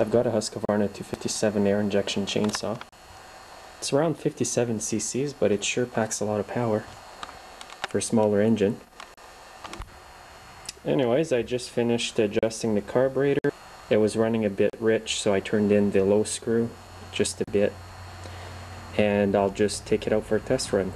I've got a Husqvarna 257 air injection chainsaw. It's around 57 cc's, but it sure packs a lot of power for a smaller engine. Anyways, I just finished adjusting the carburetor. It was running a bit rich, so I turned in the low screw just a bit, and I'll just take it out for a test run.